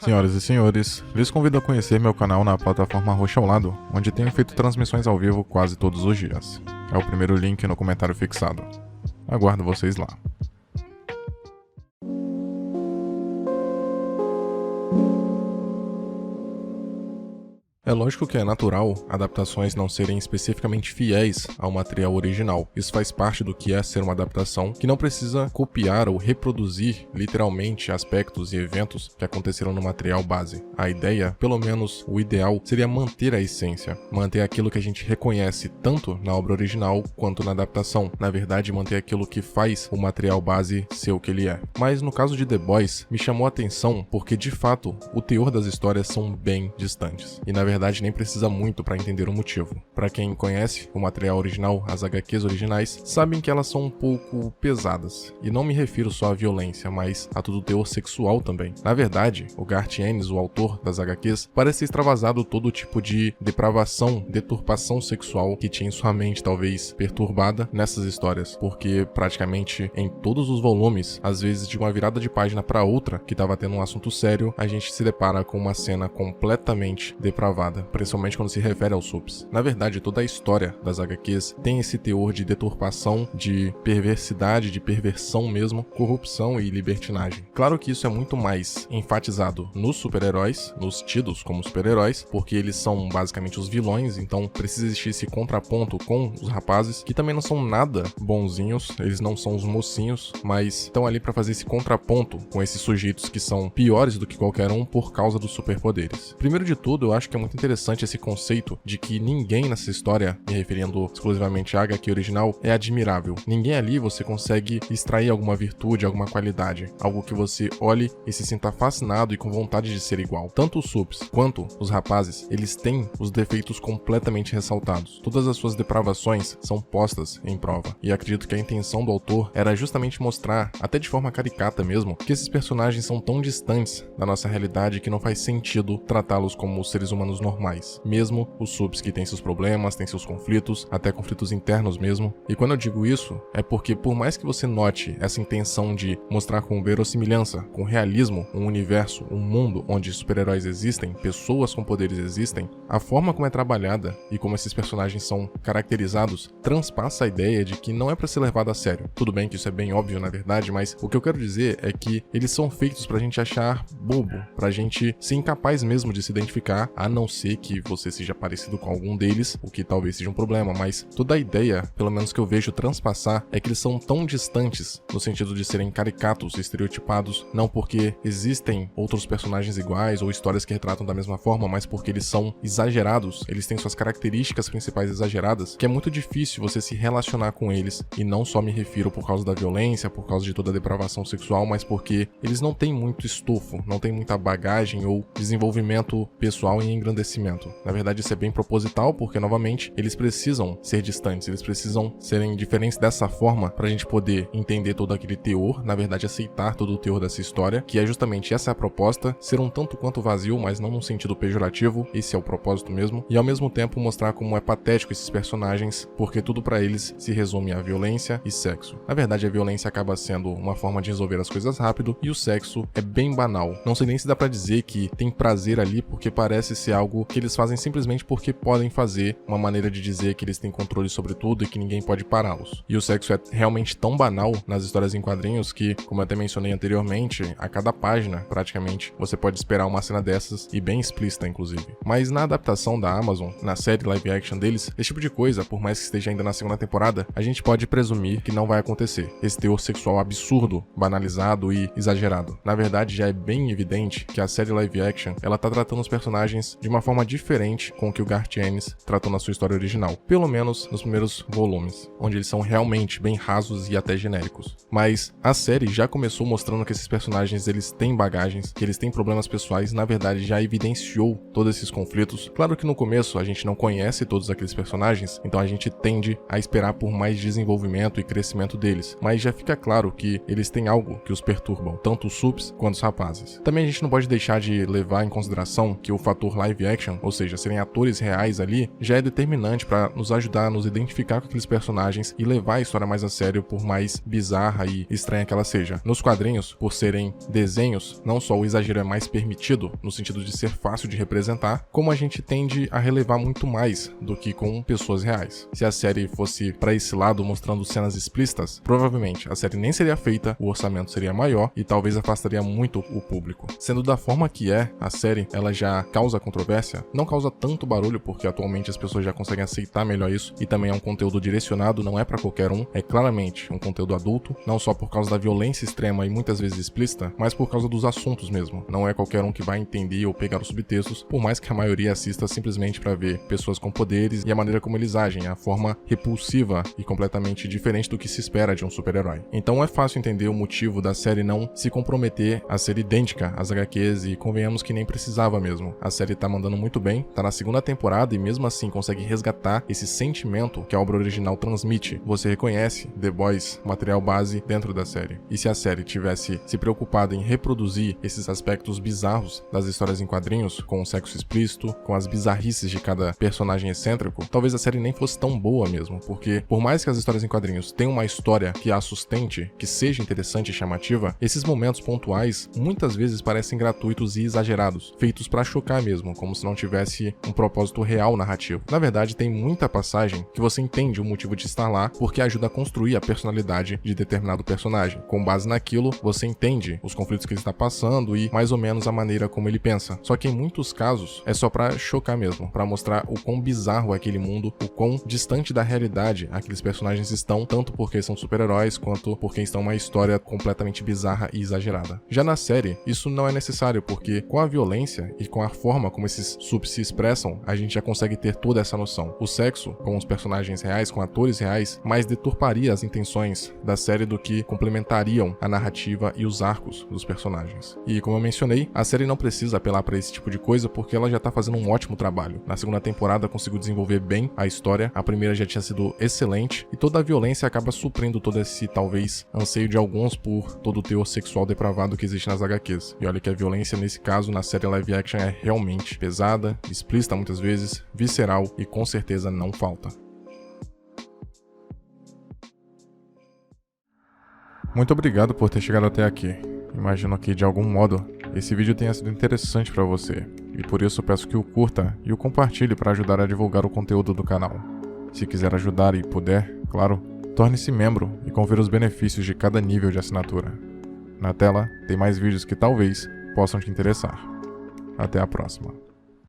Senhoras e senhores, lhes convido a conhecer meu canal na plataforma roxa ao lado, onde tenho feito transmissões ao vivo quase todos os dias. É o primeiro link no comentário fixado. Aguardo vocês lá. É lógico que é natural adaptações não serem especificamente fiéis ao material original. Isso faz parte do que é ser uma adaptação, que não precisa copiar ou reproduzir literalmente aspectos e eventos que aconteceram no material base. A ideia, pelo menos o ideal, seria manter a essência, manter aquilo que a gente reconhece tanto na obra original quanto na adaptação. Na verdade, manter aquilo que faz o material base ser o que ele é. Mas no caso de The Boys, me chamou a atenção porque de fato o teor das histórias são bem distantes. E na verdade nem precisa muito para entender o motivo. Para quem conhece o material original, as HQs originais, sabem que elas são um pouco pesadas. E não me refiro só à violência, mas a todo o teor sexual também. Na verdade, o Garth Ennis, o autor das HQs, parece ter extravasado todo tipo de depravação, deturpação sexual que tinha em sua mente talvez perturbada nessas histórias, porque praticamente em todos os volumes, às vezes de uma virada de página para outra, que estava tendo um assunto sério, a gente se depara com uma cena completamente depravada, principalmente quando se refere aos subs. Na verdade, toda a história das HQs tem esse teor de deturpação, de perversidade, de perversão mesmo, corrupção e libertinagem. Claro que isso é muito mais enfatizado nos super-heróis, nos tidos como super-heróis, porque eles são basicamente os vilões, então precisa existir esse contraponto com os rapazes, que também não são nada bonzinhos, eles não são os mocinhos, mas estão ali para fazer esse contraponto com esses sujeitos que são piores do que qualquer um por causa dos superpoderes. Primeiro de tudo, eu acho que é muito interessante esse conceito de que ninguém nessa história, me referindo exclusivamente à HQ original, é admirável. Ninguém ali você consegue extrair alguma virtude, alguma qualidade, algo que você olhe e se sinta fascinado e com vontade de ser igual. Tanto os subs quanto os rapazes, eles têm os defeitos completamente ressaltados. Todas as suas depravações são postas em prova. E acredito que a intenção do autor era justamente mostrar, até de forma caricata mesmo, que esses personagens são tão distantes da nossa realidade que não faz sentido tratá-los como seres humanos normais, mesmo os subs que têm seus problemas, têm seus conflitos, até conflitos internos mesmo. E quando eu digo isso, é porque por mais que você note essa intenção de mostrar com verossimilhança, com realismo, um universo, um mundo onde super-heróis existem, pessoas com poderes existem, a forma como é trabalhada e como esses personagens são caracterizados transpassa a ideia de que não é pra ser levado a sério. Tudo bem que isso é bem óbvio na verdade, mas o que eu quero dizer é que eles são feitos pra gente achar bobo, pra gente ser incapaz mesmo de se identificar, a não ser que você seja parecido com algum deles, o que talvez seja um problema, mas toda a ideia, pelo menos que eu vejo transpassar, é que eles são tão distantes no sentido de serem caricatos, estereotipados, não porque existem outros personagens iguais ou histórias que retratam da mesma forma, mas porque eles são exagerados, eles têm suas características principais exageradas, que é muito difícil você se relacionar com eles, e não só me refiro por causa da violência, por causa de toda a depravação sexual, mas porque eles não têm muito estofo, não têm muita bagagem ou desenvolvimento pessoal em engrandecimento. Na verdade, isso é bem proposital, porque, novamente, eles precisam ser distantes, eles precisam serem diferentes dessa forma pra gente poder entender todo aquele teor, na verdade, aceitar todo o teor dessa história, que é justamente essa a proposta, ser um tanto quanto vazio, mas não num sentido pejorativo, esse é o propósito mesmo, e ao mesmo tempo mostrar como é patético esses personagens, porque tudo pra eles se resume a violência e sexo. Na verdade, a violência acaba sendo uma forma de resolver as coisas rápido, e o sexo é bem banal. Não sei nem se dá pra dizer que tem prazer ali, porque parece ser algo que eles fazem simplesmente porque podem fazer, uma maneira de dizer que eles têm controle sobre tudo e que ninguém pode pará-los. E o sexo é realmente tão banal nas histórias em quadrinhos que, como eu até mencionei anteriormente, a cada página, praticamente, você pode esperar uma cena dessas, e bem explícita, inclusive. Mas na adaptação da Amazon, na série live action deles, esse tipo de coisa, por mais que esteja ainda na segunda temporada, a gente pode presumir que não vai acontecer. Esse teor sexual absurdo, banalizado e exagerado. Na verdade, já é bem evidente que a série live action, ela tá tratando os personagens de uma forma diferente com o que o Garth Ennis tratou na sua história original, pelo menos nos primeiros volumes, onde eles são realmente bem rasos e até genéricos. Mas a série já começou mostrando que esses personagens eles têm bagagens, que eles têm problemas pessoais, na verdade já evidenciou todos esses conflitos. Claro que no começo a gente não conhece todos aqueles personagens, então a gente tende a esperar por mais desenvolvimento e crescimento deles, mas já fica claro que eles têm algo que os perturbam, tanto os subs quanto os rapazes. Também a gente não pode deixar de levar em consideração que o fator live live action, ou seja, serem atores reais ali, já é determinante para nos ajudar a nos identificar com aqueles personagens e levar a história mais a sério, por mais bizarra e estranha que ela seja. Nos quadrinhos, por serem desenhos, não só o exagero é mais permitido, no sentido de ser fácil de representar, como a gente tende a relevar muito mais do que com pessoas reais. Se a série fosse para esse lado, mostrando cenas explícitas, provavelmente a série nem seria feita, o orçamento seria maior e talvez afastaria muito o público. Sendo da forma que é, a série, ela já causa controvérsia, não causa tanto barulho porque atualmente as pessoas já conseguem aceitar melhor isso, e também é um conteúdo direcionado, não é para qualquer um, é claramente um conteúdo adulto, não só por causa da violência extrema e muitas vezes explícita, mas por causa dos assuntos mesmo. Não é qualquer um que vai entender ou pegar os subtextos, por mais que a maioria assista simplesmente para ver pessoas com poderes e a maneira como eles agem, a forma repulsiva e completamente diferente do que se espera de um super-herói. Então é fácil entender o motivo da série não se comprometer a ser idêntica às HQs, e convenhamos que nem precisava mesmo. A série tá mandando muito bem, tá na segunda temporada e mesmo assim consegue resgatar esse sentimento que a obra original transmite. Você reconhece The Boys, material base, dentro da série. E se a série tivesse se preocupado em reproduzir esses aspectos bizarros das histórias em quadrinhos, com o sexo explícito, com as bizarrices de cada personagem excêntrico, talvez a série nem fosse tão boa mesmo, porque por mais que as histórias em quadrinhos tenham uma história que a sustente, que seja interessante e chamativa, esses momentos pontuais muitas vezes parecem gratuitos e exagerados, feitos pra chocar mesmo, como se não tivesse um propósito real narrativo. Na verdade, tem muita passagem que você entende o motivo de estar lá, porque ajuda a construir a personalidade de determinado personagem. Com base naquilo, você entende os conflitos que ele está passando e mais ou menos a maneira como ele pensa. Só que em muitos casos é só pra chocar mesmo, pra mostrar o quão bizarro é aquele mundo, o quão distante da realidade aqueles personagens estão, tanto porque são super-heróis, quanto porque estão uma história completamente bizarra e exagerada. Já na série, isso não é necessário, porque com a violência e com a forma como esses subs se expressam, a gente já consegue ter toda essa noção. O sexo, com os personagens reais, com atores reais, mais deturparia as intenções da série do que complementariam a narrativa e os arcos dos personagens. E como eu mencionei, a série não precisa apelar para esse tipo de coisa, porque ela já tá fazendo um ótimo trabalho. Na segunda temporada conseguiu desenvolver bem a história, a primeira já tinha sido excelente, e toda a violência acaba suprindo todo esse, talvez, anseio de alguns por todo o teor sexual depravado que existe nas HQs. E olha que a violência nesse caso, na série live action, é realmente pesada, explícita muitas vezes, visceral e com certeza não falta. Muito obrigado por ter chegado até aqui. Imagino que de algum modo esse vídeo tenha sido interessante para você, e por isso peço que o curta e o compartilhe para ajudar a divulgar o conteúdo do canal. Se quiser ajudar e puder, claro, torne-se membro e confira os benefícios de cada nível de assinatura. Na tela tem mais vídeos que talvez possam te interessar. Até a próxima.